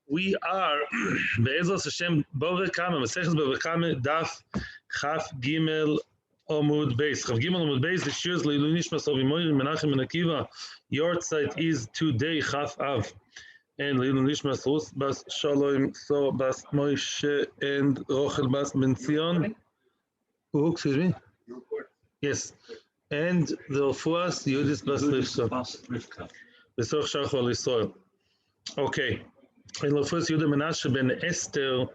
We are Be'ezras Hashem Bove Kama Maseches Bove Kama Daf Chaf Gimel Amud Beis. Chaf Gimel Amud Beis. The Shirs Leilui Nishmas of Imoyri Menachem and Akiva. Your site is today Chaf Av and Leilui Nishmas Rus Bas Shalom So Bas Moshe and Rochel Bas Ben Zion. Oh, excuse me. Yes, and the Fuas Yudis Bas Rivka. Besoch Shachol Yisrael. Okay. And Lofus Yudah Menashe ben Esther,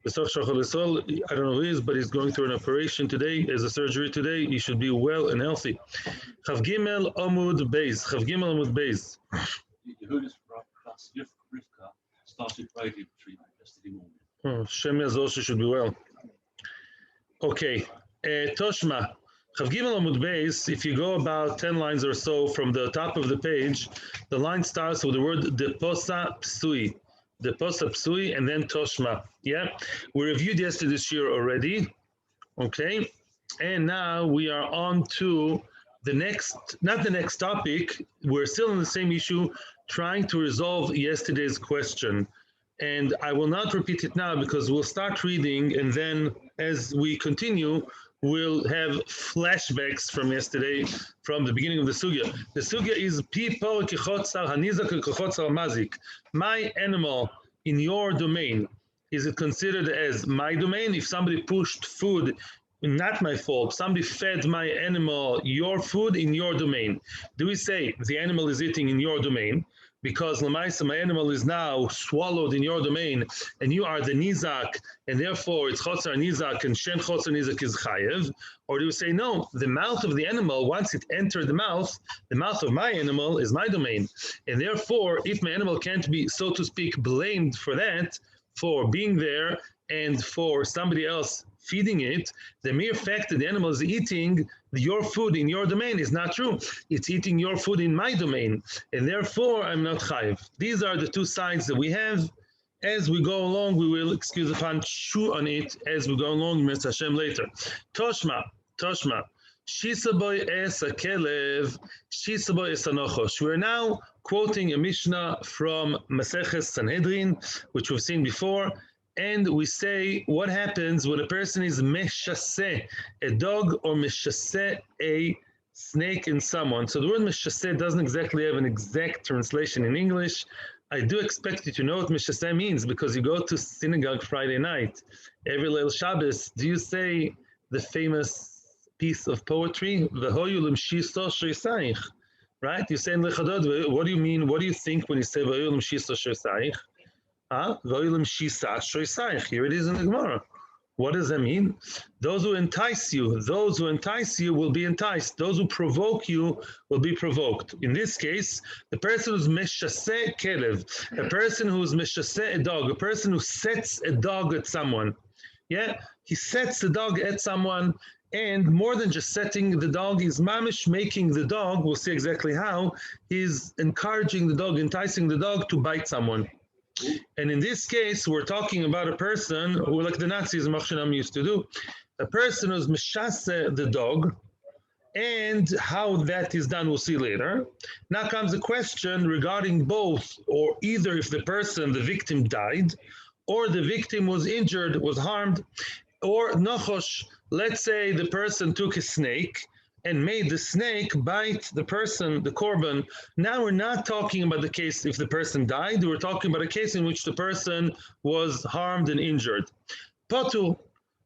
Besoch Shachol Yisrael, I don't know who he is, but he's going through an operation today, as a surgery today. He should be well and healthy. Chav Gimel Amud Beis. Chav Gimel Amud Beis. Yehudis plus Rivka started radio treatment yesterday morning. Shem Yazosha should be well. Okay. Toshma. Chav Gimel Amud Beis, if you go about 10 lines or so from the top of the page, the line starts with the word Deposa Psui. Deposa Psui and then Toshma. Yeah, we reviewed yesterday's year already. Okay, and now we are on to the next, not the next topic. We're still in the same issue, trying to resolve yesterday's question. And I will not repeat it now because we'll start reading, and then as we continue, we'll have flashbacks from yesterday, from the beginning of the sugya. The sugya is Pipo Kichotzar Hanizak Kichotzar Mazik. My animal in your domain, is it considered as my domain? If somebody pushed food, not my fault, somebody fed my animal your food in your domain, do we say the animal is eating in your domain? Because Lamaisa, my animal is now swallowed in your domain, and you are the Nizak, and therefore it's Chotzar Nizak, and Shen Chotzar Nizak is chayav? Or do you say, no, the mouth of the animal, once it entered the mouth of my animal is my domain, and therefore, if my animal can't be, so to speak, blamed for that, for being there, and for somebody else feeding it, the mere fact that the animal is eating your food in your domain is not true. It's eating your food in my domain, and therefore I'm not chayav. These are the two sides that we have. As we go along, we will, excuse the pun, chew on it as we go along, Mr. Hashem later. Toshma, Shisaboy es akelev, Shisaboy es anochosh. We're now quoting a Mishnah from Maseches Sanhedrin, which we've seen before. And we say what happens when a person is meshaseh, a dog, or meshaseh, a snake in someone. So the word meshaseh doesn't exactly have an exact translation in English. I do expect you to know what meshaseh means because you go to synagogue Friday night. Every Leil Shabbos, do you say the famous piece of poetry? V'hoyu l'mshiso shoysaich. Right? You say in Lechadod, what do you mean? What do you think when you say v'hoyu l'mshiso shoysaich? Here it is in the Gemara. What does that mean? Those who entice you will be enticed. Those who provoke you will be provoked. In this case, the person who's meshaseh kelev, a person who's meshaseh a dog, a person who sets a dog at someone. Yeah, he sets the dog at someone, and more than just setting the dog, he's mamish making the dog, we'll see exactly how, he's encouraging the dog, enticing the dog to bite someone. And in this case, we're talking about a person who, like the Nazis Machshanam used to do, a person who's meshaseh the dog, and how that is done, we'll see later. Now comes the question regarding both, or either if the person, the victim, died, or the victim was injured, was harmed, or nochosh, let's say the person took a snake, and made the snake bite the person, the korban. Now we're not talking about the case if the person died, we're talking about a case in which the person was harmed and injured. Patur,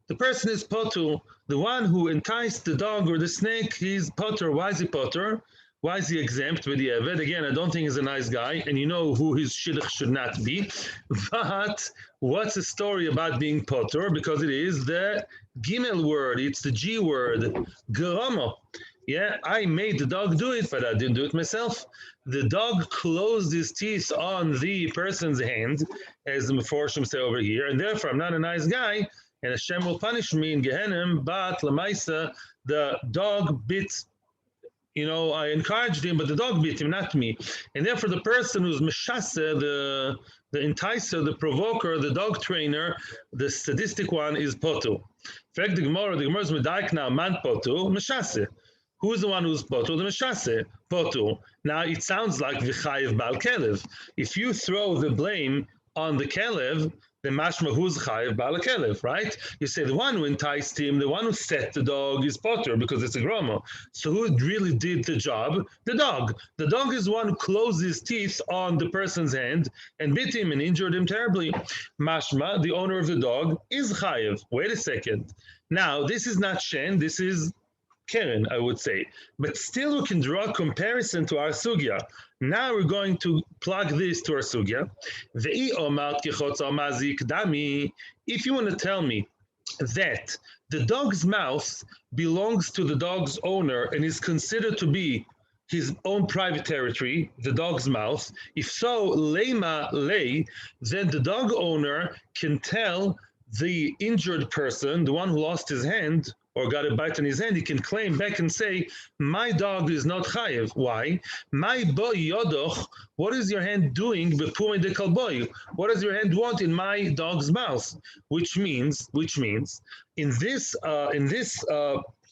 the person is patur. The one who enticed the dog or the snake, he's patur. Why is he patur? Why is he exempt with the Eved? Again, I don't think he's a nice guy, and you know who his shidduch should not be. But what's the story about being patur? Because it is the Gimel word, it's the G word, Geramo. Yeah, I made the dog do it, but I didn't do it myself. The dog closed his teeth on the person's hand, as the Meforshim say over here, and therefore I'm not a nice guy, and Hashem will punish me in Gehenim, but Lamaisa, the dog bit. You know, I encouraged him, but the dog bit him, not me. And therefore, the person who's meshaseh, the enticer, the provoker, the dog trainer, the sadistic one is potu. In fact, the Gemara is medaik now, man potu, meshaseh. Who's the one who's patur? The meshase, patur. Now it sounds like v'chayav bal kelev. If you throw the blame on the kelev, then mashma who's chayav bal kelev, right? You say the one who enticed him, the one who set the dog is patur because it's a groma. So who really did the job? The dog. The dog is the one who closed his teeth on the person's hand and bit him and injured him terribly. Mashma, the owner of the dog, is chayav. Wait a second. Now this is not shen. This is Keren, I would say. But still we can draw a comparison to our sugya. Now we're going to plug this to our sugya. If you want to tell me that the dog's mouth belongs to the dog's owner and is considered to be his own private territory, the dog's mouth, if so, lema lay, then the dog owner can tell the injured person, the one who lost his hand, or got a bite in his hand, he can claim back and say, my dog is not chayav. Why? My boy yodoch, what is your hand doing? What does your hand want in my dog's mouth? Which means, in this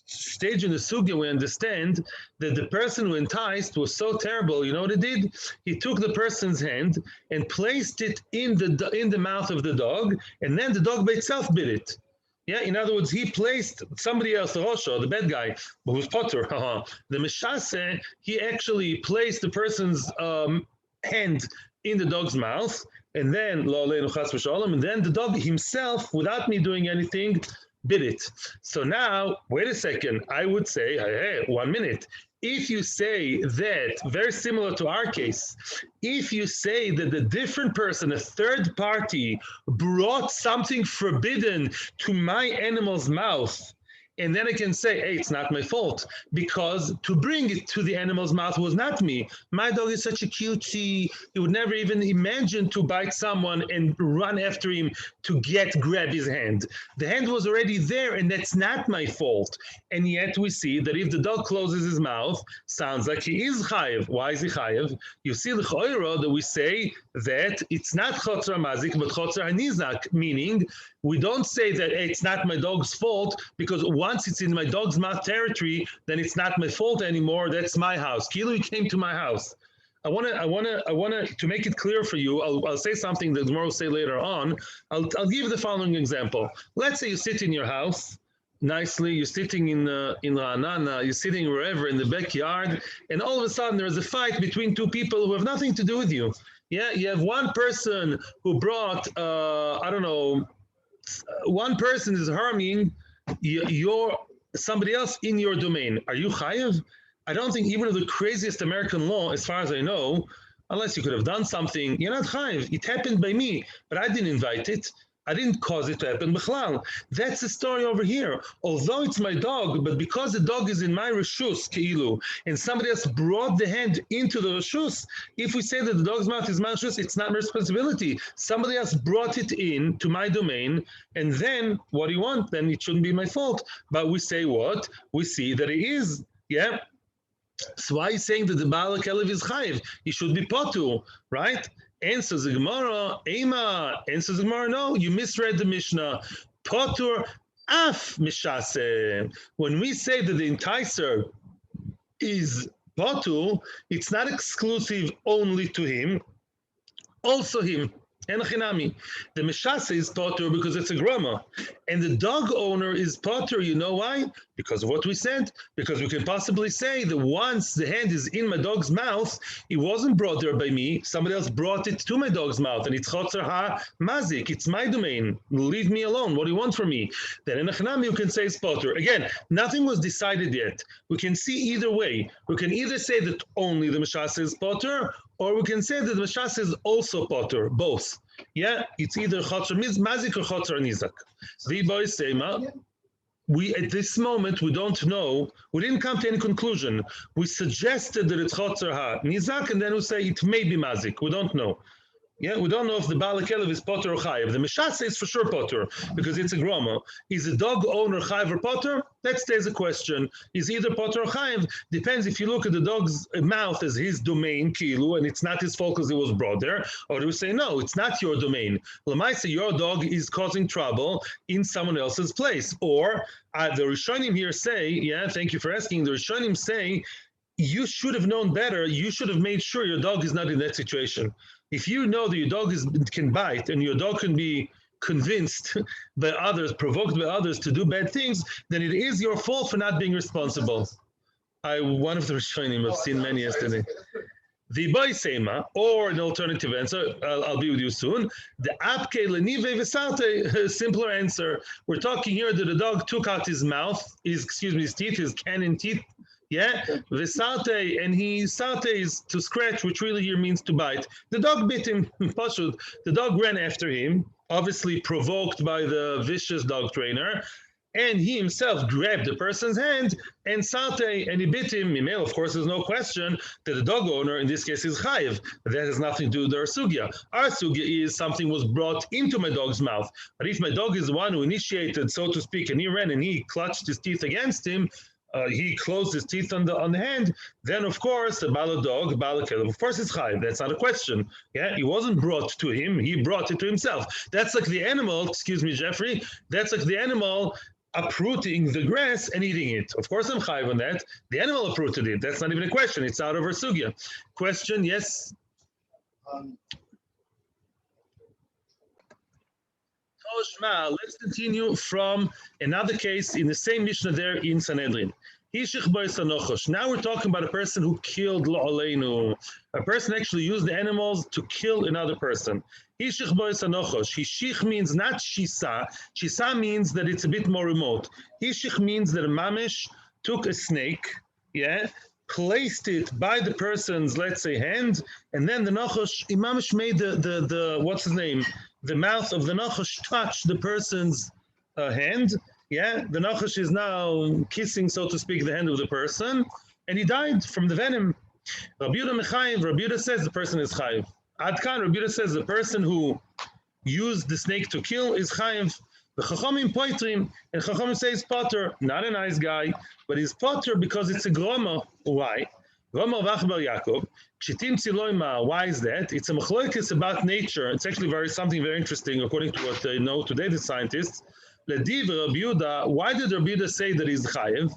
stage in the sugya, we understand that the person who enticed was so terrible. You know what he did? He took the person's hand and placed it in the mouth of the dog, and then the dog by itself bit it. Yeah, in other words, he placed somebody else, the Rosha, the bad guy, who's patur. The Meshase, he actually placed the person's hand in the dog's mouth, and then the dog himself, without me doing anything, bit it. So now, wait a second, I would say, hey, 1 minute. If you say that, very similar to our case, if you say that the different person, a third party, brought something forbidden to my animal's mouth, and then I can say, hey, it's not my fault, because to bring it to the animal's mouth was not me. My dog is such a cutie, he would never even imagine to bite someone and run after him to grab his hand. The hand was already there, and that's not my fault. And yet we see that if the dog closes his mouth, sounds like he is chayav. Why is he chayav? You see the choiro that we say that it's not chotzer mazik, but chotzer hanizak, meaning we don't say that hey, it's not my dog's fault, because once it's in my dog's mouth territory, then it's not my fault anymore. That's my house. Kilo, came to my house. I want to make it clear for you. I'll say something that Gemara will say later on. I'll give the following example. Let's say you sit in your house nicely. You're sitting in Ra'anana. You're sitting wherever in the backyard, and all of a sudden there is a fight between two people who have nothing to do with you. Yeah, you have one person who brought one person is harming somebody else in your domain. Are you chayav? I don't think even of the craziest American law, as far as I know, unless you could have done something, you're not chayav. It happened by me, but I didn't invite it. I didn't cause it to happen. B'chlal. That's the story over here. Although it's my dog, but because the dog is in my reshus, keilu, and somebody else brought the hand into the reshus, if we say that the dog's mouth is my reshus, it's not my responsibility. Somebody else brought it in to my domain, and then what do you want? Then it shouldn't be my fault. But we say what? We see that it is. Yeah. So why are you saying that the Baal Kelev is chayiv? He should be patur, right? Answers the Gemara, Ema. Answers the Gemara, no, you misread the Mishnah. Patur af mishase. When we say that the enticer is patur, it's not exclusive only to him, also him. Enochinami. The meshase is patur because it's a grama, and the dog owner is patur. You know why? Because of what we said. Because we can possibly say that once the hand is in my dog's mouth, it wasn't brought there by me. Somebody else brought it to my dog's mouth, and it's chotzer ha mazik. It's my domain. Leave me alone. What do you want from me? Then enochinami, you can say it's patur. Again, nothing was decided yet. We can see either way. We can either say that only the meshase is patur, or we can say that the meshase is also patur, both. Yeah, it's either chotzer mazik or chotzer nizak. V'boy seima. We at this moment we don't know. We didn't come to any conclusion. We suggested that it's chotzer ha nizak, and then we say it may be mazik. We don't know. Yeah, we don't know if the Baal Kelev is patur or chayav. The Mishnah says for sure patur because it's a groma. Is the dog owner chayav or patur? That stays a question. Is either patur or chayav? Depends if you look at the dog's mouth as his domain, kilu, and it's not his fault because it was brought there, or do we say no, it's not your domain. Lamaisa, your dog is causing trouble in someone else's place. Or the Rishonim here say, yeah, thank you for asking. The Rishonim say you should have known better. You should have made sure your dog is not in that situation. If you know that your dog can bite and your dog can be convinced by others, provoked by others to do bad things, then it is your fault for not being responsible. One of the Rishonim, I've seen many yesterday. The Baisema, or an alternative answer, I'll be with you soon. The Apke Lenive Vesate, simpler answer. We're talking here that the dog took out his mouth, his teeth, his cannon teeth. Yeah, Vesate, and he sates to scratch, which really here means to bite. The dog bit him. The dog ran after him, obviously provoked by the vicious dog trainer, and he himself grabbed the person's hand and sate, and he bit him. Mimel, of course, there's no question that the dog owner, in this case, is chayav. That has nothing to do with our sugya. Our sugya is something was brought into my dog's mouth. But if my dog is the one who initiated, so to speak, and he ran and he clutched his teeth against him, he closed his teeth on the hand, then of course the Bala dog, Bala Kelev, of course it's chayav. That's not a question. Yeah, it wasn't brought to him, he brought it to himself. That's like the animal, excuse me, Jeffrey, that's like the animal uprooting the grass and eating it. Of course I'm chayav on that. The animal uprooted it. That's not even a question. It's out of our sugya. Question, yes? Let's continue from another case in the same Mishnah there in Sanhedrin. Now we're talking about a person who killed La'aleinu. A person actually used the animals to kill another person. Hishich means not shisa. Shisa means that it's a bit more remote. Hishich means that a mamish took a snake, yeah, placed it by the person's, let's say, hand, and then the nachosh, mamish made the what's his name? The mouth of the nachosh touched the person's hand. Yeah, the nachosh is now kissing, so to speak, the hand of the person, and he died from the venom. Rabbi Yehuda says the person is chayav. Adkan, Rabbi Yehuda says the person who used the snake to kill is chayav. The chachamim poitrim, and chachamim says patur, not a nice guy, but he's patur because it's a groma. Why? Groma of Achbar Yaakov. Kshitim tziloima. Why is that? It's a machlokes about nature. It's actually something very interesting according to what they know today, the scientists. Lediv Rabbi Yehuda, why did Rabbi Yehuda say that he's chayav?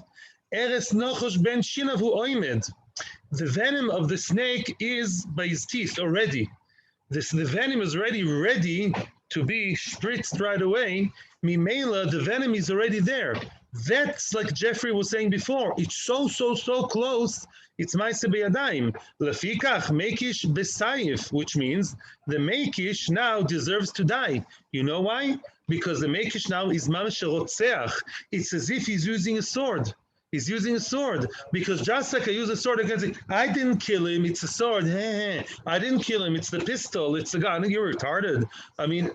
Eres nochosh ben shinav hu oimed. The venom of the snake is by his teeth already. The venom is already ready to be spritzed right away. Mimela, the venom is already there. That's like Jeffrey was saying before. It's so close. It's ma'aseh b'yadayim. Lefikach mekish b'sayif, which means the mekish now deserves to die. You know why? Because the mekish now is mamash rotzeach. It's as if he's using a sword. He's using a sword. Because just like I use a sword against him, I didn't kill him, it's a sword. I didn't kill him, it's the pistol, it's the gun. You're retarded. I mean,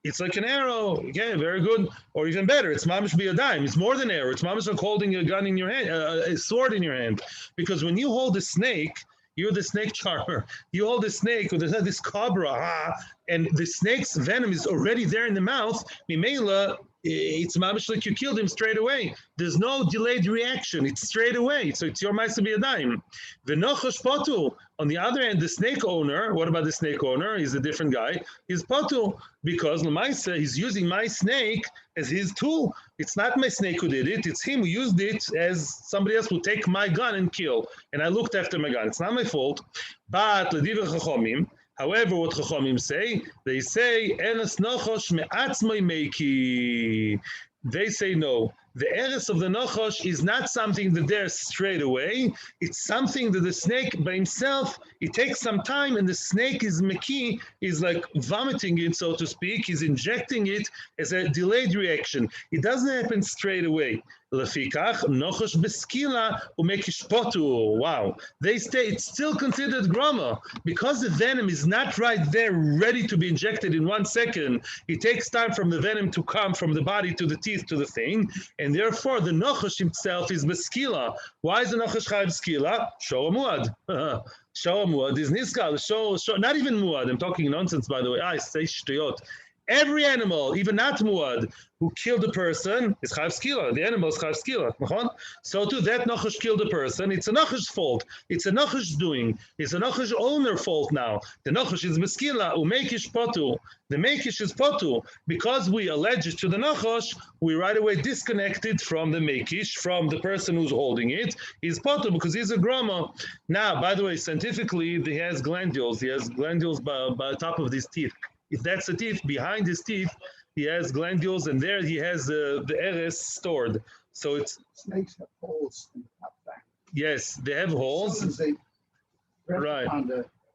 it's like an arrow. Okay, very good. Or even better, it's mamash b'yadayim. It's more than arrow. It's mamash like holding a gun in your hand, a sword in your hand. Because when you hold a snake, you're the snake charmer. You hold a snake with this cobra, and the snake's venom is already there in the mouth. Mimela, it's mamash like you killed him straight away. There's no delayed reaction. It's straight away. So it's your ma'aseh b'yadayim. V'nochosh patur. On the other hand, the snake owner, what about the snake owner? He's a different guy. He's patur because l'maisa, he's using my snake as his tool. It's not my snake who did it. It's him who used it as somebody else would take my gun and kill. And I looked after my gun. It's not my fault. But l'divrei chachomim, however, what chachomim say, they say, enes nochosh me'atzmai meiki. They say no. The eres of the nochosh is not something that there straight away. It's something that the snake by himself, it takes some time, and the snake is meki, is like vomiting it, so to speak. He's injecting it as a delayed reaction. It doesn't happen straight away. Lefikach nochosh beskila umekish potur. Wow. They say it's still considered groma because the venom is not right there, ready to be injected in 1 second. It takes time from the venom to come from the body to the teeth to the thing. and therefore the nochash himself is beskila. Why is the nochash chayav beskila? Show a muad. Show a muad is niskal. Show. Not even muad. I'm talking nonsense, by the way. I say shtuyot. Every animal, even not muad, who killed a person is chayav skila. The animal is chayav skila. So too, that nachash killed a person. It's a nachash's fault. It's a nachash's doing. It's a nachash owner fault now. The nachash is beskila. Umekish patur. The mekish is patur. Because we allege it to the nachash, we right away disconnected from the mekish, from the person who's holding it. He's patur because he's a grama. Now, by the way, scientifically, he has glandules. He has glandules by top of his teeth. If that's the teeth, behind his teeth, he has glandules, and there he has the eres stored. So it's snakes have holes in the top back. Yes, they have holes. Right,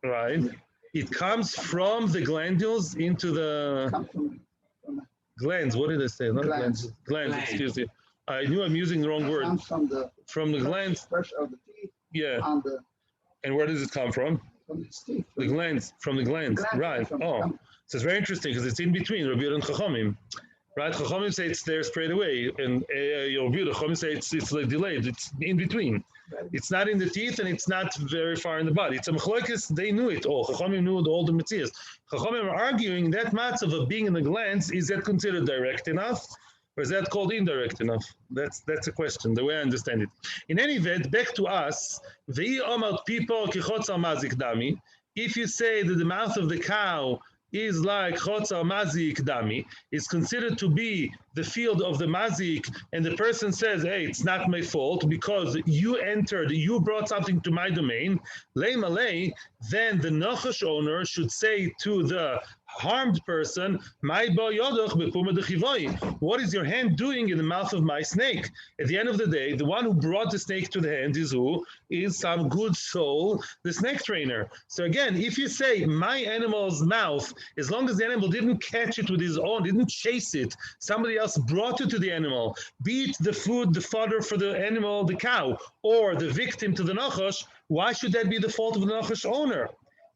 right. It comes from the glandules into the glands. What did I say? Not glands. Glands. Excuse me. I knew I'm using the wrong word. From the glands. Fresh of the teeth. Yeah. And where does it come from? From the teeth. The glands. From the glands. Right. Oh. So it's very interesting because it's in between Rabbi and Chachamim, right? Chachamim say it's there straight away, and Rabbi Chachamim say it's like delayed. It's in between. It's not in the teeth, and it's not very far in the body. It's a machlokes. They knew it all. Chachamim knew all the metzias. Chachamim are arguing that matzav of being in the glands, is that considered direct enough, or is that called indirect enough? That's a question. The way I understand it. In any event, back to us. V'i omar people kichotza mazik dami. If you say that the mouth of the cow is like chotza mazik dami, is considered to be the field of the mazik, and the person says, hey, it's not my fault because you entered, you brought something to my domain, lei malei, then the nachash owner should say to the harmed person, what is your hand doing in the mouth of my snake? At the end of the day, the one who brought the snake to the hand is who? Is some good soul, the snake trainer. So again, if you say my animal's mouth, as long as the animal didn't catch it with his own, didn't chase it, somebody else brought it to the animal, be it the food, the fodder for the animal, the cow, or the victim to the nachash, why should that be the fault of the nachash owner?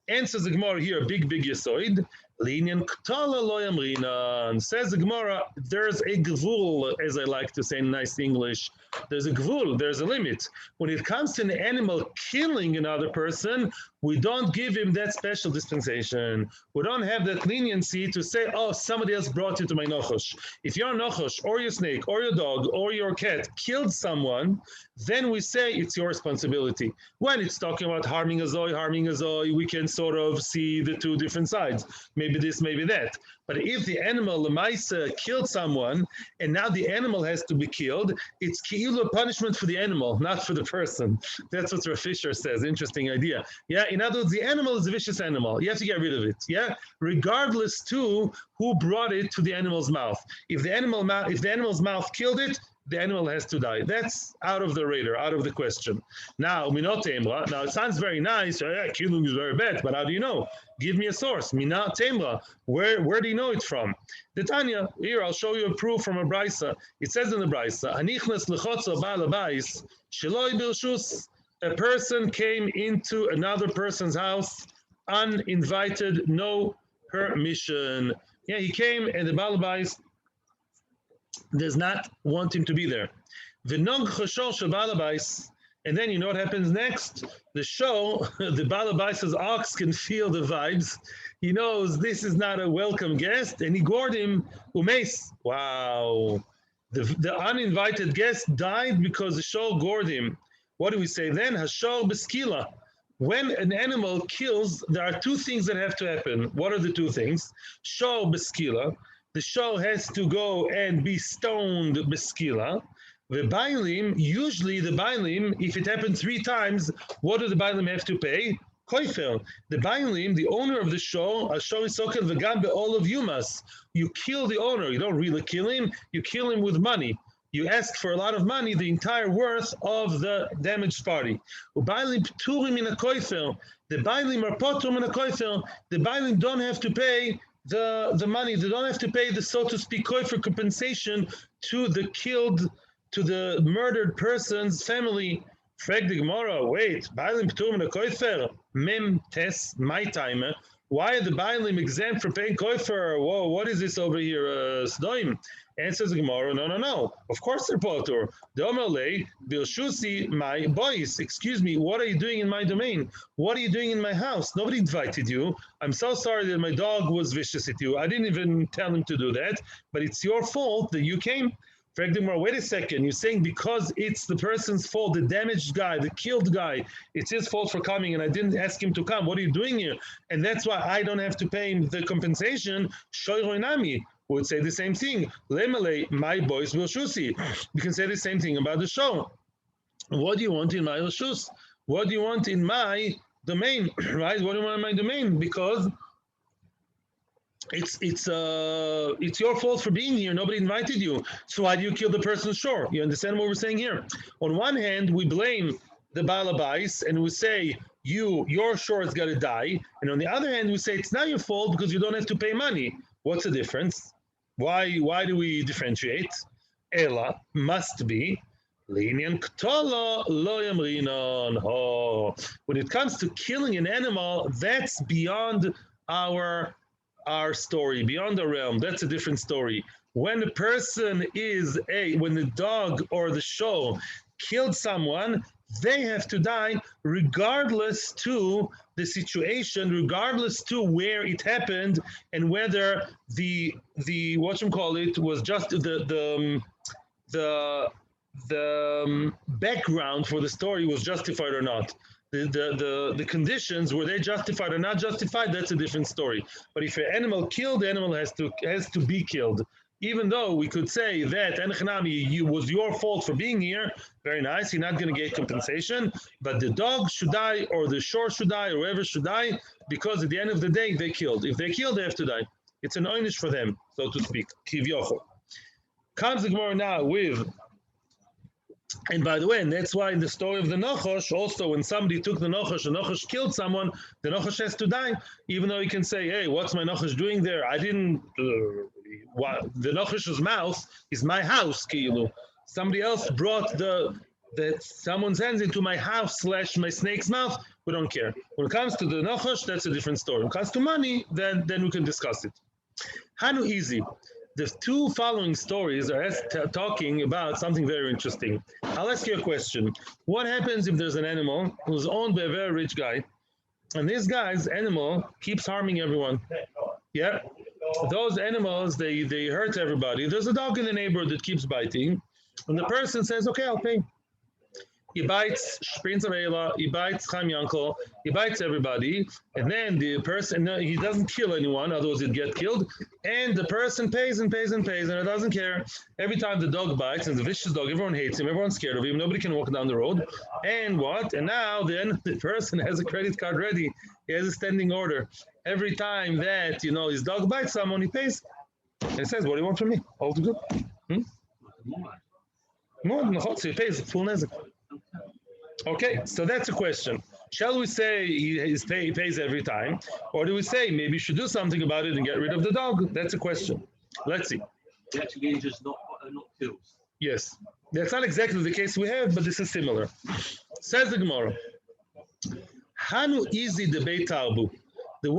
Answers the Gemara here, big yesoid. Linyan ktala lo yamrinan. Says the Gemara, there's a gvul, as I like to say in nice English. There's a gvul, there's a limit. When it comes to an animal killing another person, we don't give him that special dispensation. We don't have that leniency to say, oh, somebody else brought you to my nochosh. If your nochosh, or your snake, or your dog, or your cat killed someone, then we say it's your responsibility. When it's talking about harming a zoi, we can sort of see the two different sides. Maybe this, maybe that. But if the animal, lemaisa, killed someone, and now the animal has to be killed, it's ki'ilu punishment for the animal, not for the person. That's what Rav Fisher says. Interesting idea. Yeah, in other words, the animal is a vicious animal. You have to get rid of it. Yeah, regardless to who brought it to the animal's mouth. If the animal's mouth killed it, the animal has to die. That's out of the radar, out of the question. Now, minot temra. Now, it sounds very nice. Killing is very bad, but how do you know? Give me a source. Minot temra. Where do you know it from? The Tanya. Here, I'll show you a proof from a brisa. It says in the brisa, Anichnas lechotza ba'al habais sheloi birshus. A person came into another person's house uninvited, no permission. Yeah, he came, and the ba'al habais does not want him to be there. And then you know what happens next? The Baal Habais's ox can feel the vibes. He knows this is not a welcome guest, and he gored him umes. Wow. The uninvited guest died because the show gored him. What do we say then? Hashor beskila. When an animal kills, there are two things that have to happen. What are the two things? Shor beskila. The show has to go and be stoned beskila. The bailim, usually the bailim, if it happened 3 times, what do the bailim have to pay? Koifer. The bailim, the owner of the show is sokel v'gam be'ol of yumas. You kill the owner. You don't really kill him. You kill him with money. You ask for a lot of money, the entire worth of the damaged party. Ubailim pturim in a koifer. The bailim are patur in a koifer. The bailim don't have to pay the money. They don't have to pay the, so to speak, koifer compensation to the murdered person's family. Frag the Gemara, wait, bailim pturim in a koifer. Mem tes my timer. Why are the Bailim exempt from paying koifer? Whoa, what is this over here? Sdoim. Answers the Gemara, no. Of course they're patur. The Omerle, Bilshusi, my boys. Excuse me, what are you doing in my domain? What are you doing in my house? Nobody invited you. I'm so sorry that my dog was vicious at you. I didn't even tell him to do that, but it's your fault that you came. Wait a second, you're saying because it's the person's fault, the damaged guy, the killed guy, it's his fault for coming and I didn't ask him to come. What are you doing here? And that's why I don't have to pay him the compensation. Shoyroinami would say the same thing. Lemele, my boys will shusi. You can say the same thing about the show. What do you want in my shus? What do you want in my domain? Right? What do you want in my domain? Because it's your fault for being here. Nobody invited you. So why do you kill the person's shore? You understand what we're saying here? On one hand, we blame the Balabais and we say your shore has got to die. And on the other hand, we say it's not your fault because you don't have to pay money. What's the difference? Why do we differentiate? Ela must be lenient ktola lo yamrinon. Oh, when it comes to killing an animal, that's beyond our story, beyond the realm. That's a different story. When a person when the dog or the show killed someone, they have to die regardless to the situation, regardless to where it happened, and whether the whatchamacallit was just the background for the story was justified or not. The conditions, were they justified or not justified, that's a different story. But if an animal killed, the animal has to be killed. Even though we could say that Enechanami, was your fault for being here, very nice, you're not going to get compensation, but the dog should die, or the shore should die, or whoever should die, because at the end of the day, they killed. If they killed, they have to die. It's an oynish for them, so to speak. Kivyocho. Comes the Gemara now with, and by the way, and that's why in the story of the Nachash, also when somebody took the Nachash killed someone, the Nachash has to die, even though he can say, hey, what's my Nachash doing there? I didn't, the Nachash's mouth is my house, Kilu. Somebody else brought someone's hands into my house / my snake's mouth, we don't care. When it comes to the Nachash, that's a different story. When it comes to money, then we can discuss it. Hanu easy. The two following stories are talking about something very interesting. I'll ask you a question. What happens if there's an animal who's owned by a very rich guy, and this guy's animal keeps harming everyone? Yeah, those animals, they hurt everybody. There's a dog in the neighborhood that keeps biting, and the person says, okay, I'll pay. He bites Prince Avela, he bites Chaim Yankel, he bites everybody, and then the person, he doesn't kill anyone, otherwise he'd get killed, and the person pays and pays and pays, and it doesn't care. Every time the dog bites, and the vicious dog, everyone hates him, everyone's scared of him, nobody can walk down the road, and what? And now then the person has a credit card ready, he has a standing order. Every time that, his dog bites someone, he pays. And he says, what do you want from me? All good. So he pays full nezek. Okay, so that's a question. Shall we say he pays every time? Or do we say maybe you should do something about it and get rid of the dog? That's a question. Let's see. He actually injures, not kills. Yes. That's not exactly the case we have, but this is similar. Says the Gemara. Hanu easy debate tarbu. There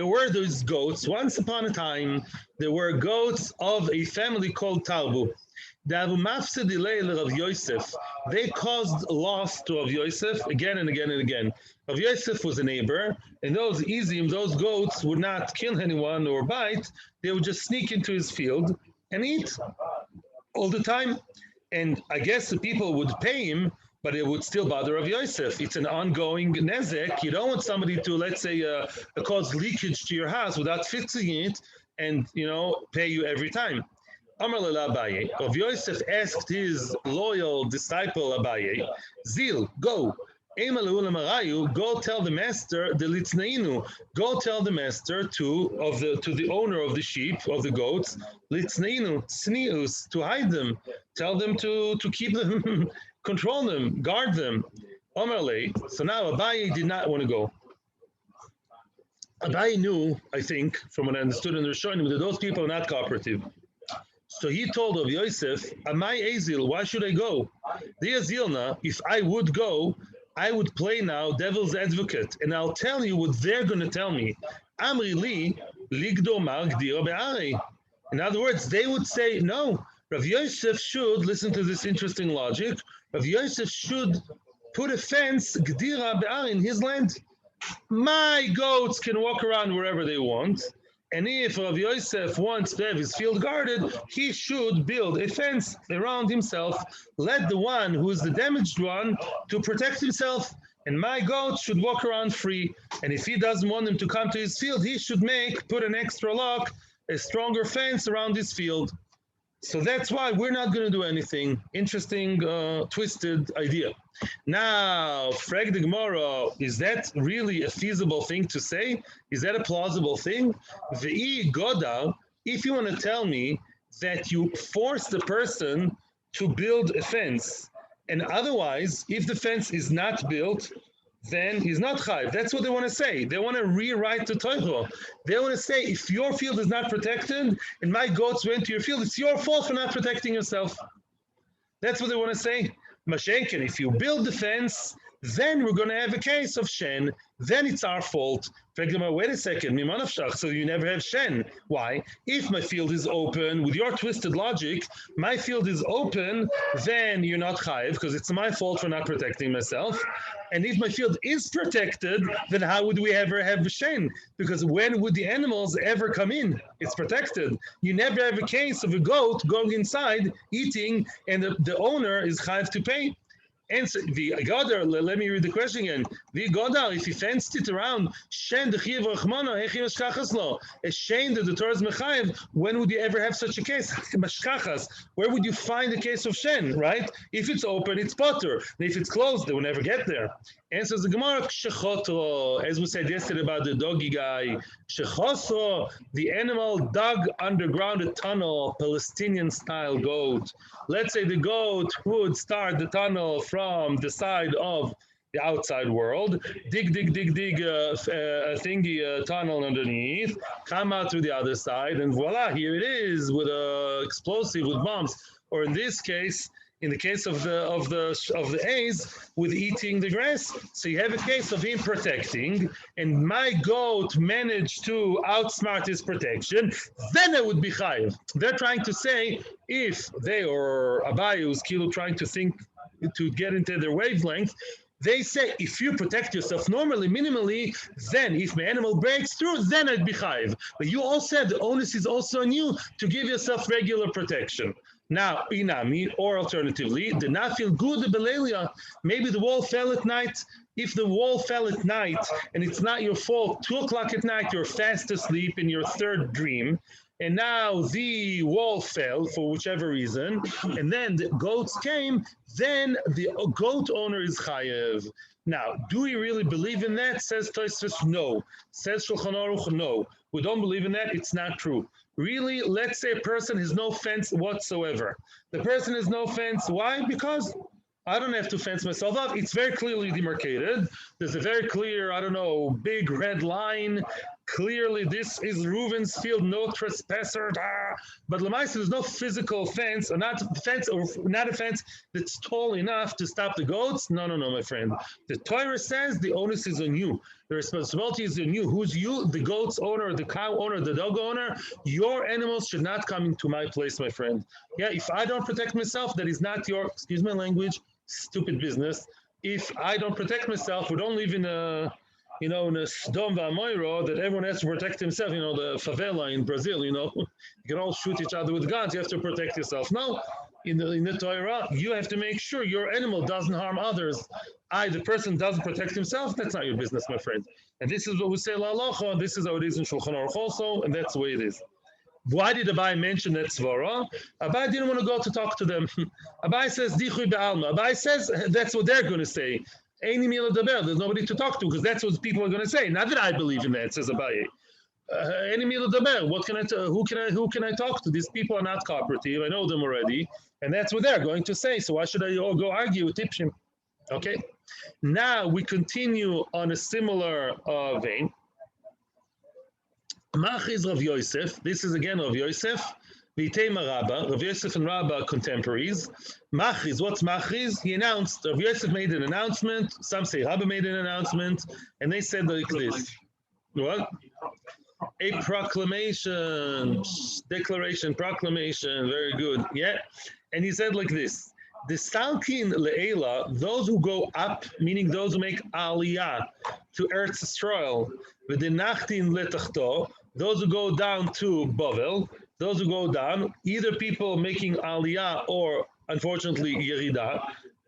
were those goats. Once upon a time, there were goats of a family called Tarbu. They caused loss to Rav Yosef again and again and again. Rav Yosef was a neighbor, and those goats would not kill anyone or bite. They would just sneak into his field and eat all the time. And I guess the people would pay him, but it would still bother Rav Yosef. It's an ongoing nezek. You don't want somebody to, let's say, cause leakage to your house without fixing it and, pay you every time. Amar Lela Abaye. Rav Yosef asked his loyal disciple Abaye, Zil, go. Go tell the master, the litznainu. Go tell the master to the owner of the sheep, of the goats, litznainu, snius, to hide them. Tell them to keep them, control them, guard them. Omerle. So now Abaye did not want to go. Abaye knew, I think, from what I understood in the Rishonim, that those people are not cooperative. So he told of Yosef, Amai Azil, why should I go? The Azilna, if I would go, I would play now devil's advocate, and I'll tell you what they're going to tell me. Amri li ligdo mar gdira be'ari. In other words, they would say, no, Rav Yosef should, listen to this interesting logic, Rav Yosef should put a fence, gdira be'ari, in his land. My goats can walk around wherever they want. And if Rav Yosef wants to have his field guarded, he should build a fence around himself. Let the one who is the damaged one to protect himself. And my goats should walk around free. And if he doesn't want them to come to his field, he should put an extra lock, a stronger fence around his field. So that's why we're not going to do anything. Interesting, twisted idea. Now, frag the Gemara, is that really a feasible thing to say? Is that a plausible thing? V'i goda, if you want to tell me that you force the person to build a fence, and otherwise, if the fence is not built, then he's not chayav. That's what they want to say. They want to rewrite the Torah. They want to say, if your field is not protected and my goats went to your field, it's your fault for not protecting yourself. That's what they want to say. Mashenken, if you build the fence, then we're going to have a case of Shen. Then it's our fault. Wait a second, so you never have Shen. Why? If my field is open, with your twisted logic, my field is open, then you're not chayav, because it's my fault for not protecting myself. And if my field is protected, then how would we ever have Shen? Because when would the animals ever come in? It's protected. You never have a case of a goat going inside, eating, and the owner is chayav to pay. Answer the Godar, let me read the question again. The Godar, if he fenced it around, Shen the Chayav Rachmana, Echiv Mashkachas a shame that the Torah is Mechayev, when would you ever have such a case? Mashkachas, where would you find a case of Shen, right? If it's open, it's patur. If it's closed, they will never get there. Answers the Gemara, Shechotro, as we said yesterday about the doggy guy, Shechotro, the animal dug underground a tunnel, Palestinian-style goat. Let's say the goat would start the tunnel from the side of the outside world, dig a thingy tunnel underneath, come out to the other side, and voila, here it is with an explosive, with bombs. Or in this case, in the case of the A's, with eating the grass. So you have a case of him protecting, and my goat managed to outsmart his protection, then it would be chayav. They're trying to say, if they or Abaye who's kilo trying to think to get into their wavelength, they say, if you protect yourself normally, minimally, then if my animal breaks through, then I'd be chayav. But you all said the onus is also on you to give yourself regular protection. Now, inami, or alternatively, the nafil good belelia, maybe the wall fell at night. If the wall fell at night and it's not your fault, 2 o'clock at night, you're fast asleep in your third dream, and now the wall fell for whichever reason, and then the goats came, then the goat owner is chayav. Now, do we really believe in that? Says Tosfos, no. Says Shulchan Aruch, no. We don't believe in that. It's not true. Really, let's say a person has no fence whatsoever. The person has no fence. Why? Because I don't have to fence myself up. It's very clearly demarcated. There's a very clear, big red line. Clearly, this is Reuven's field, no trespasser. But Lamaisa, there's no physical fence, or not a fence that's tall enough to stop the goats. No, my friend. The Torah says the onus is on you. The responsibility is on you. Who's you? The goat's owner, the cow owner, the dog owner. Your animals should not come into my place, my friend. Yeah, if I don't protect myself, that is not your, excuse my language, stupid business. If I don't protect myself, we don't live in a Sdom v'Amoira that everyone has to protect himself. The favela in Brazil, you can all shoot each other with guns. You have to protect yourself. No, in the Torah, you have to make sure your animal doesn't harm others. The person doesn't protect himself, that's not your business, my friend. And this is what we say, la halacha, this is how it is in Shulchan Aruch also, and that's the way it is. Why did Abaye mention that svara? Abaye didn't want to go to talk to them. Abaye says, Dichui be'alma. Abaye says, that's what they're going to say. Eini mila daber, there's nobody to talk to, because that's what people are going to say. Not that I believe in that, says Abaye. Eini mila daber, who can I talk to? These people are not cooperative, I know them already, and that's what they're going to say, so why should I go argue with Tipshim? Okay, now we continue on a similar vein. Machiz Rav Yosef, this is again Rav Yosef, V'itema Rabba, Rav Yosef and Rabba are contemporaries. Machriz, what's Machriz? He announced, Rav Yosef made an announcement, some say Rabba made an announcement, and they said like this. What? A proclamation, declaration, proclamation, very good. Yeah. And he said like this. The Salkin Le'ela, those who go up, meaning those who make Aliyah to Eretz Yisrael, with the Nachtin Letachto, those who go down to Bavel, those who go down, either people making Aliyah or, unfortunately, Yerida,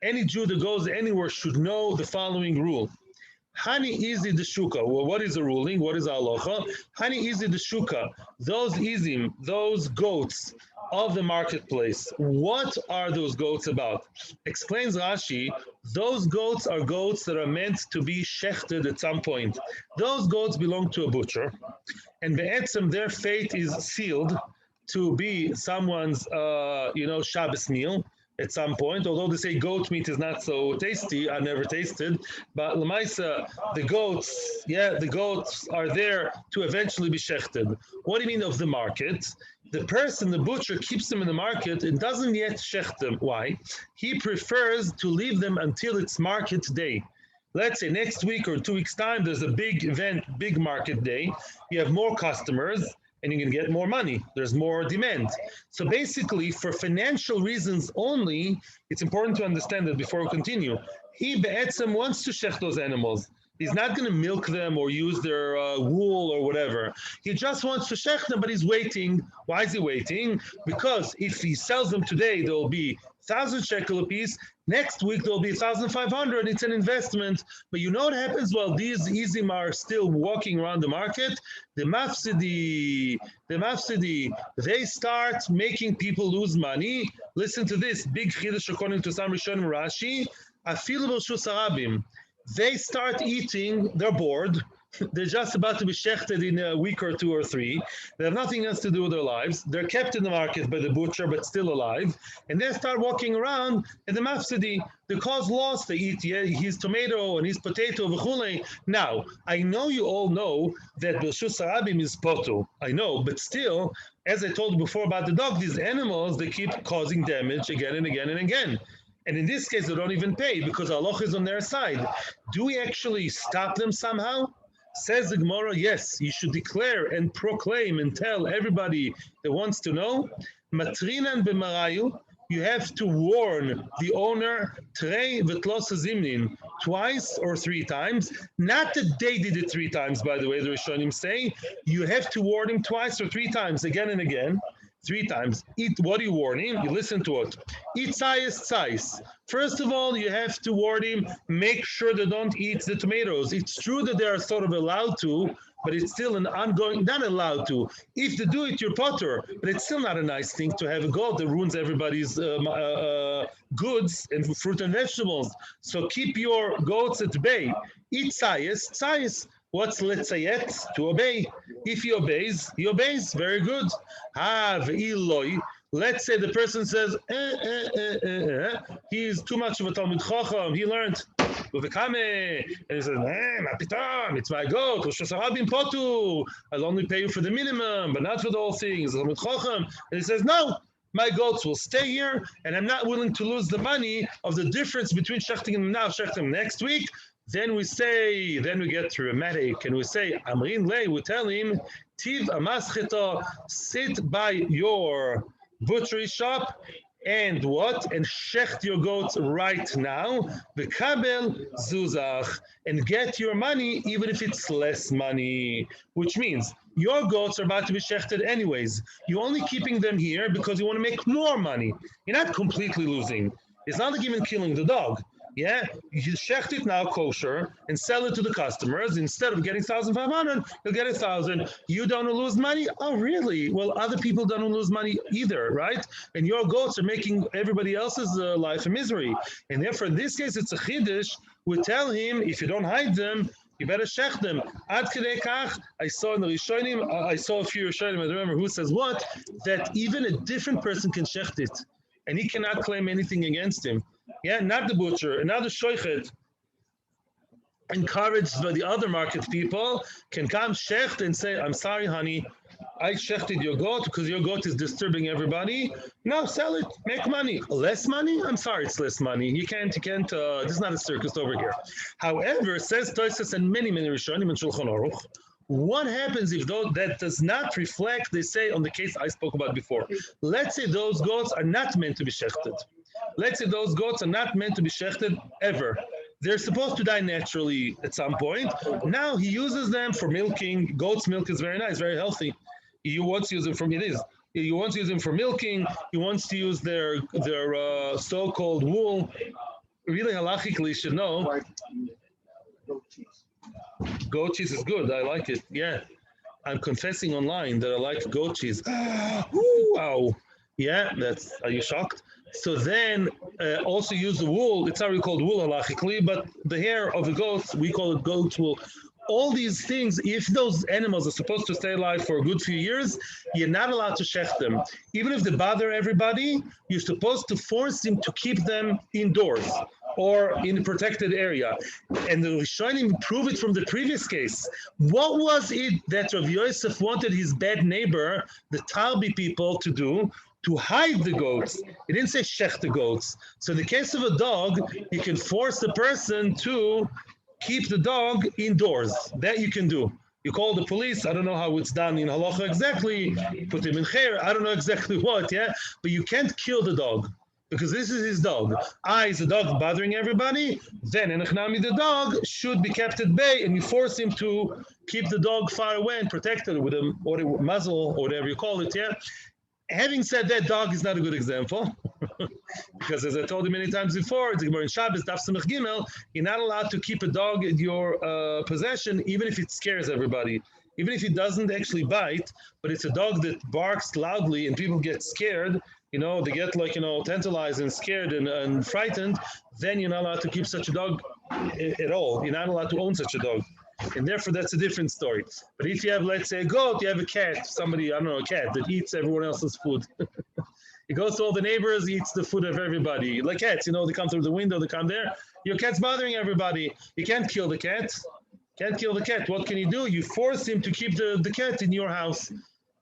any Jew that goes anywhere should know the following rule. Hani izi the shuka. Well, what is the ruling? What is halacha? Hani izi the shuka. Those izim, those goats of the marketplace. What are those goats about? Explains Rashi. Those goats are goats that are meant to be shechted at some point. Those goats belong to a butcher, and be'etzem their fate is sealed to be someone's, Shabbos meal at some point, although they say goat meat is not so tasty, I never tasted, but Lamaisa, the goats are there to eventually be shechted. What do you mean of the market? The person, the butcher, keeps them in the market and doesn't yet shecht them. Why? He prefers to leave them until it's market day. Let's say next week or 2 weeks' time, there's a big event, big market day. You have more customers, and you can get more money. There's more demand. So basically, for financial reasons only, it's important to understand that before we continue. He be'etzem wants to shech those animals. He's not going to milk them or use their wool or whatever. He just wants to shech them, but he's waiting. Why is he waiting? Because if he sells them today, they'll be 1,000 shekel a piece. Next week, there'll be 1,500. It's an investment. But you know what happens while these izim are still walking around the market? The mafsidi, they start making people lose money. Listen to this, big chiddush according to some Rishonim Rashi. Afilu b'rshus harabim. They start eating, they're bored. They're just about to be shechted in a week or 2 or 3. They have nothing else to do with their lives. They're kept in the market by the butcher, but still alive. And they start walking around, and the mafsidi, they cause loss. They eat his tomato and his potato, v'chulei. Now, I know you all know that b'rshus harabim is patur. I know, but still, as I told you before about the dog, these animals, they keep causing damage again and again and again. And in this case, they don't even pay because halacha is on their side. Do we actually stop them somehow? Says the Gemara, yes, you should declare and proclaim and tell everybody that wants to know. Matrinan b'marayu, you have to warn the owner, trei v'tlos zimnin, twice or 3 times. Not that they did it 3 times, by the way, the Rishonim say. You have to warn him twice or 3 times, again and again. 3 times. What do you warn him? You listen to it. Eat tzayis. First of all, you have to warn him, make sure they don't eat the tomatoes. It's true that they are sort of allowed to, but it's still an ongoing, not allowed to. If they do it, you're patur, but it's still not a nice thing to have a goat that ruins everybody's goods and fruit and vegetables. So keep your goats at bay. Eat tzayis. What's letzayet? To obey. If he obeys, he obeys. Very good. Let's say the person says, he's too much of a Talmud Chacham. He learned, and he says, it's my goat. I'll only pay you for the minimum, but not for the whole thing. It's Talmud Chacham. And he says, no. My goats will stay here, and I'm not willing to lose the money of the difference between shechting them now, shechting them next week. Then we get dramatic, and we say, Amrin Lei, we tell him, Tiv Amaschita, sit by your butchery shop, and what? And shecht your goats right now, V'kabel Zuzach, and get your money, even if it's less money, which means your goats are about to be shechted anyways. You're only keeping them here because you want to make more money. You're not completely losing. It's not like even killing the dog. Yeah, you shecht it now kosher and sell it to the customers. Instead of getting 1,500, you'll get 1,000. You don't lose money? Oh, really? Well, other people don't lose money either, right? And your goats are making everybody else's life a misery. And therefore, in this case, it's a chiddush. We tell him, if you don't hide them, you better shecht them. Ad kedei kach, I saw in the Rishonim, I saw a few Rishonim, I don't remember who says what, that even a different person can shecht it. And he cannot claim anything against him. Yeah, not the butcher, another shoichet, encouraged by the other market people, can come shecht and say, I'm sorry, honey, I shechted your goat because your goat is disturbing everybody. No, sell it, make money. Less money? I'm sorry, it's less money. You can't, this is not a circus over here. However, says Tosfos and many Rishonim and Shulchan Aruch, what happens if that does not reflect, they say, on the case I spoke about before. Let's say those goats are not meant to be shechted. Let's say those goats are not meant to be shechted ever. They're supposed to die naturally at some point. Now he uses them for milking. Goat's milk is very nice, very healthy. He wants to use them for He wants to use them for milking. He wants to use their so-called wool. Really, halachically, you should know. Goat cheese. Goat cheese is good. I like it. Yeah. I'm confessing online that I like goat cheese. Wow. Yeah, are you shocked? So then also use the wool. It's not really called wool halachically, but the hair of the goats, we call it goat wool. All these things, if those animals are supposed to stay alive for a good few years, you're not allowed to shecht them. Even if they bother everybody, you're supposed to force him to keep them indoors or in a protected area. And the Rishonim prove it from the previous case. What was it that Rav Yosef wanted his bad neighbor, the Talbi people, to do? To hide the goats. He didn't say shecht the goats. So in the case of a dog, you can force the person to keep the dog indoors. That you can do. You call the police. I don't know how it's done in halacha exactly. Put him in chayav. I don't know exactly what, yeah? But you can't kill the dog because this is his dog. Is the dog bothering everybody? Then the dog should be kept at bay and you force him to keep the dog far away and protected with a muzzle or whatever you call it, yeah? Having said that, dog is not a good example because, as I told you many times before, it's in Shabbos, Daf Samech Gimel, you're not allowed to keep a dog in your possession, even if it scares everybody, even if it doesn't actually bite, but it's a dog that barks loudly and people get scared. They get tantalized and scared and frightened. Then you're not allowed to keep such a dog at all. You're not allowed to own such a dog. And therefore, that's a different story. But if you have, let's say, a goat, you have a cat, somebody, I don't know, a cat that eats everyone else's food. It goes to all the neighbors, eats the food of everybody. Like cats, they come through the window, they come there. Your cat's bothering everybody. You can't kill the cat. Can't kill the cat. What can you do? You force him to keep the cat in your house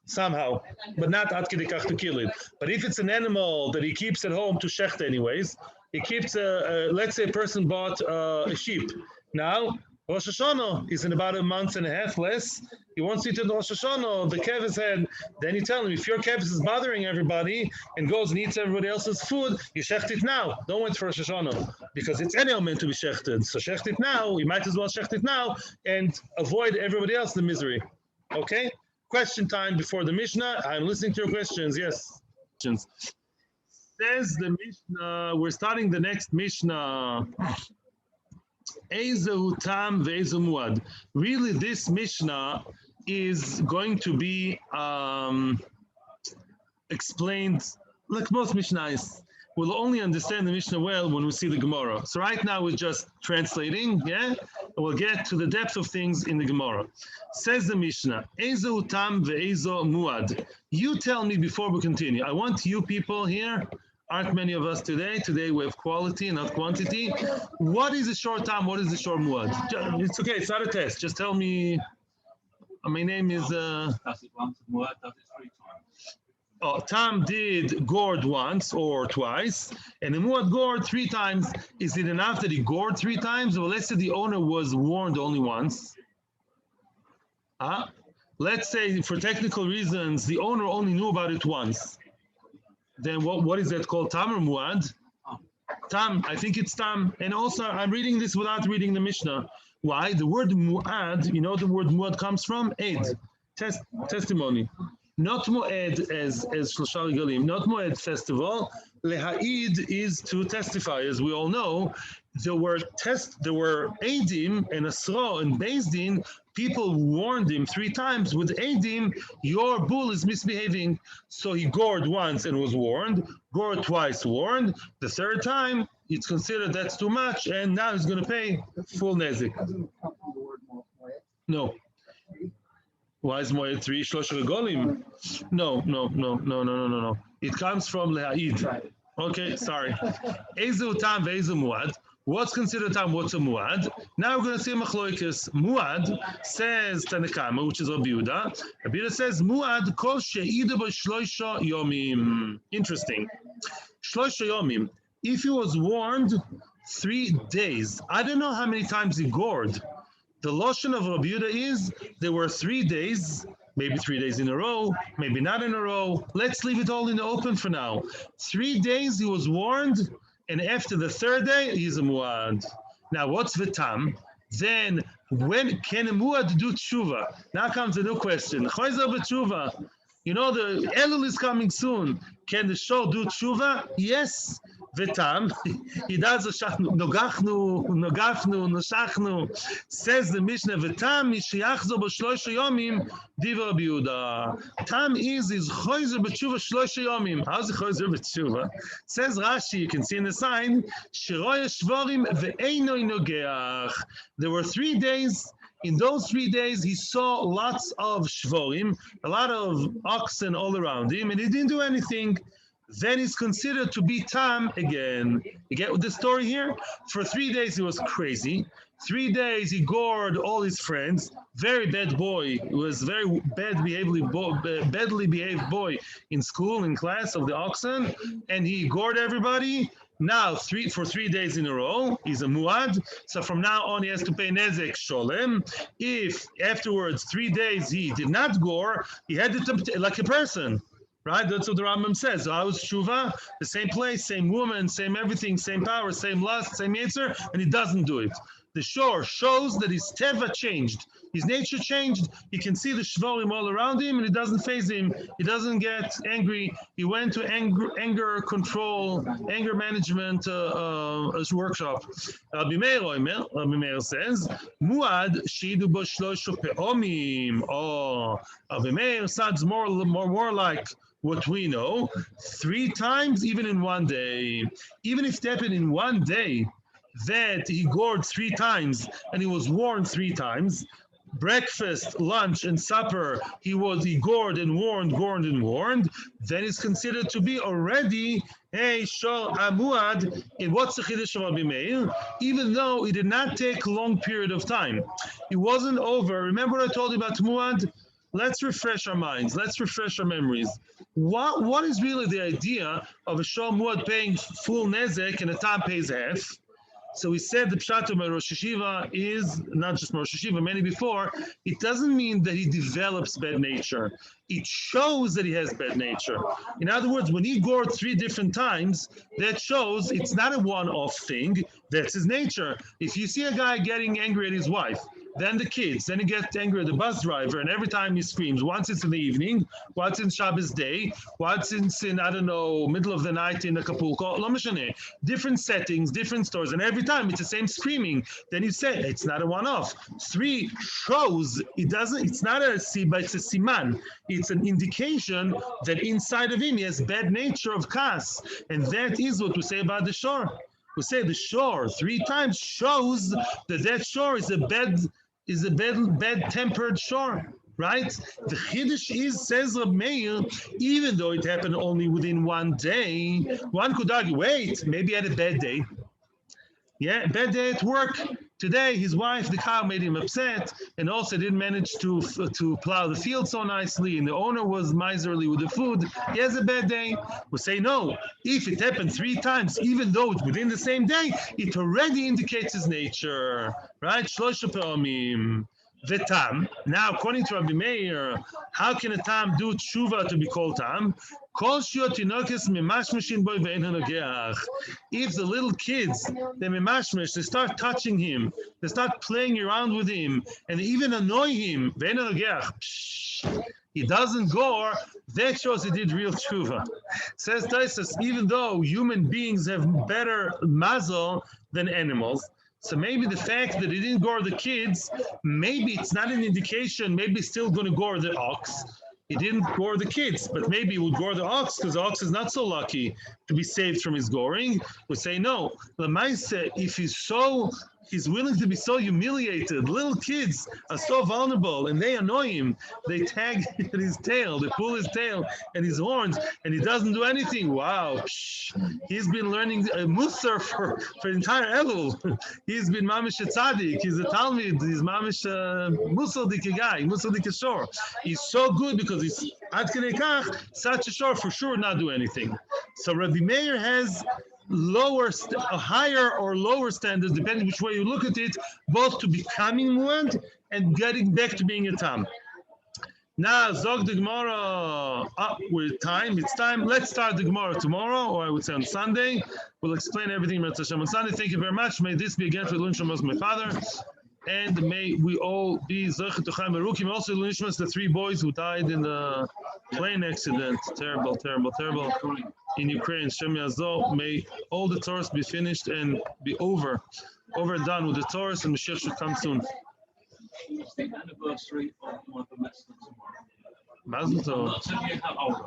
somehow, but not ad kidei kach to kill it. But if it's an animal that he keeps at home to shecht anyways, he keeps, let's say a person bought a sheep. Now, Rosh Hashanah is in about a month and a half less. He wants to eat Rosh Hashanah, the kevis head. Then you tell him, if your kevis is bothering everybody and goes and eats everybody else's food, you shecht it now. Don't wait for Rosh Hashanah because it's anyhow meant to be shechted. So shecht it now. You might as well shecht it now and avoid everybody else the misery. Okay? Question time before the Mishnah. I'm listening to your questions. Yes. Questions. Says the Mishnah, we're starting the next Mishnah. Ezehu tam ve'ezehu muad. Really, this Mishnah is going to be explained like most Mishnahs. We'll only understand the Mishnah well when we see the Gemara. So right now we're just translating, yeah? And we'll get to the depth of things in the Gemara. Says the Mishnah, Ezehu tam ve'ezehu muad. You tell me before we continue. I want you people here, aren't many of us today. Today we have quality, not quantity. What is the short tam? What is the short muad? It's okay. It's not a test. Just tell me. My name is. Does it once, Muad does it 3 times. Oh, Tam did gored once or twice, and the muad gored 3 times. Is it enough that he gored 3 times? Well, let's say the owner was warned only once. Let's say for technical reasons, the owner only knew about it once. Then what is that called? Tam or muad? Tam, I think it's tam. And also, I'm reading this without reading the Mishnah. Why? The word muad, the word muad comes from ed, testimony. Not muad as Shlosha Regalim, not muad festival. Lehaid is to testify, as we all know. There were Eidim and Asra and Beis Din. People warned him 3 times with Eidim, your bull is misbehaving. So he gored once and was warned, gored twice, warned. The 3rd time, it's considered that's too much, and now he's going to pay full nezik. Doesn't come from the word moed. No. Why is Moed 3 Shlosh Regalim? No. It comes from Lehaid. Okay, sorry. Ezehu tam ve'ezehu muad. What's considered tam? What's a muad? Now we're going to see machloikis. Muad says Tanakama, which is Rabbi Yehuda. Rabbi Yehuda says muad kol she'idu b'shloisha yomim. Interesting. Shloisha yomim. If he was warned 3 days, I don't know how many times he gored. The lotion of Rabbi Yehuda is there were 3 days. Maybe 3 days in a row, maybe not in a row. Let's leave it all in the open for now. 3 days he was warned, and after the 3rd day, he's a muad. Now, what's vitam? Then, when can a muad do tshuva? Now comes a new question. Choyzer b'tshuva. You know, the Elul is coming soon. Can the show do tshuva? Yes. Vitam. He does a nogachnu, noshachnu. Says the Mishnah, Vitam mishiyachzo b'shloisha yomim diva Rabbi Yehuda. Tam is choyzer b'tshuva shloisha yomim. How's the choyzer b'tshuva? Says Rashi, you can see in the sign, shiroya shvorim ve'eino nogeach. There were 3 days. In those 3 days, he saw lots of shvorim, a lot of oxen all around him, and he didn't do anything. Then he's considered to be tam again. You get the story here? For 3 days, he was crazy. 3 days, he gored all his friends. Very bad boy. He was very badly behaved boy in school, in class of the oxen, and he gored everybody. Now, for 3 days in a row, he's a muad. So from now on, he has to pay nezek sholem. If afterwards 3 days he did not gore, he had to like a person. Right? That's what the Rambam says. So I was tshuva, the same place, same woman, same everything, same power, same lust, same yetzer, and he doesn't do it. The shore shows that his teva changed. His nature changed. He can see the shvorim all around him, and it doesn't faze him. He doesn't get angry. He went to anger control, anger management workshop. Rabbi Meir says, Muad shidu bo shlosha pe'omim. Oh, Rabbi Meir sounds more like what we know, 3 times, even in 1 day. Even if it happened in 1 day, that he gored 3 times and he was warned 3 times, breakfast, lunch, and supper, he gored and warned, then it's considered to be already a shor amuad. In what's the chiddush of Rabbi Meir? Even though it did not take a long period of time, it wasn't over. Remember what I told you about muad? Let's refresh our minds. Let's refresh our memories. What is really the idea of a shor muad paying full nezek and a tam pays half? So we said the pshat of Rosh Hashiva is not just Rosh Hashiva, many before. It doesn't mean that he develops bad nature. It shows that he has bad nature. In other words, when he gored 3 different times, that shows it's not a one-off thing. That's his nature. If you see a guy getting angry at his wife, then the kids, then he gets angry at the bus driver, and every time he screams, once it's in the evening, once in Shabbos day, once it's in, I don't know, middle of the night in Acapulco, different settings, different stores, and every time it's the same screaming, then you say, it's not a one-off. 3 shows, it's not a siba, it's a siman. It's an indication that inside of him he has bad nature of kas, and that is what we say about the shore. We say the shore 3 times shows that shore is a bad-tempered shore, right? The chiddush is, says Reb Meir, even though it happened only within 1 day, one could argue, wait, maybe he had a bad day. Yeah, bad day at work. Today, his wife, the cow, made him upset, and also didn't manage to plow the field so nicely, and the owner was miserly with the food. He has a bad day. We say no. If it happened 3 times, even though it's within the same day, it already indicates his nature, right? Shlosha pe'omim. The tam. Now, according to Rabbi Meir, how can a tam do tshuva to be called tam? If the little kids, they mimashmesh, they start touching him, they start playing around with him, and they even annoy him, he doesn't gore, that shows he did real tshuva. Says Taisus, even though human beings have better mazel than animals, so maybe the fact that he didn't gore the kids, maybe it's not an indication, maybe he's still going to gore the ox. He didn't gore the kids, but maybe he would gore the ox because the ox is not so lucky to be saved from his goring. We say no. Lamaise, if he's so He's willing to be so humiliated. Little kids are so vulnerable, and they annoy him. They tag his tail, they pull his tail and his horns, and he doesn't do anything. Wow, he's been learning Musar for entire Elul. He's been Mamish Tzaddik. He's a Talmud. He's Mamish Musadik guy, Musadik Shor. He's so good because he's Ad Kedei Kach, such a Shor for sure not do anything. So Rabbi Meir has higher or lower standards, depending which way you look at it, both to becoming Muad and getting back to being a Tam. Now, Zog the Gemara, with time, it's time. Let's start the Gemara tomorrow, or I would say on Sunday. We'll explain everything on Sunday. Thank you very much. May this be again for Lun Shamos, my father. And may we all be Zochet Tochaim Baruchim. Also, Lun Shamos, the 3 boys who died in the plane accident. Terrible, terrible, terrible. In Ukraine, Shem Yazo, may all the Torahs be finished and be overdone with the Torahs, and Mashiach should come soon. It's the anniversary of my Mishnah tomorrow. Mazel I'm tov. not telling you how old I am.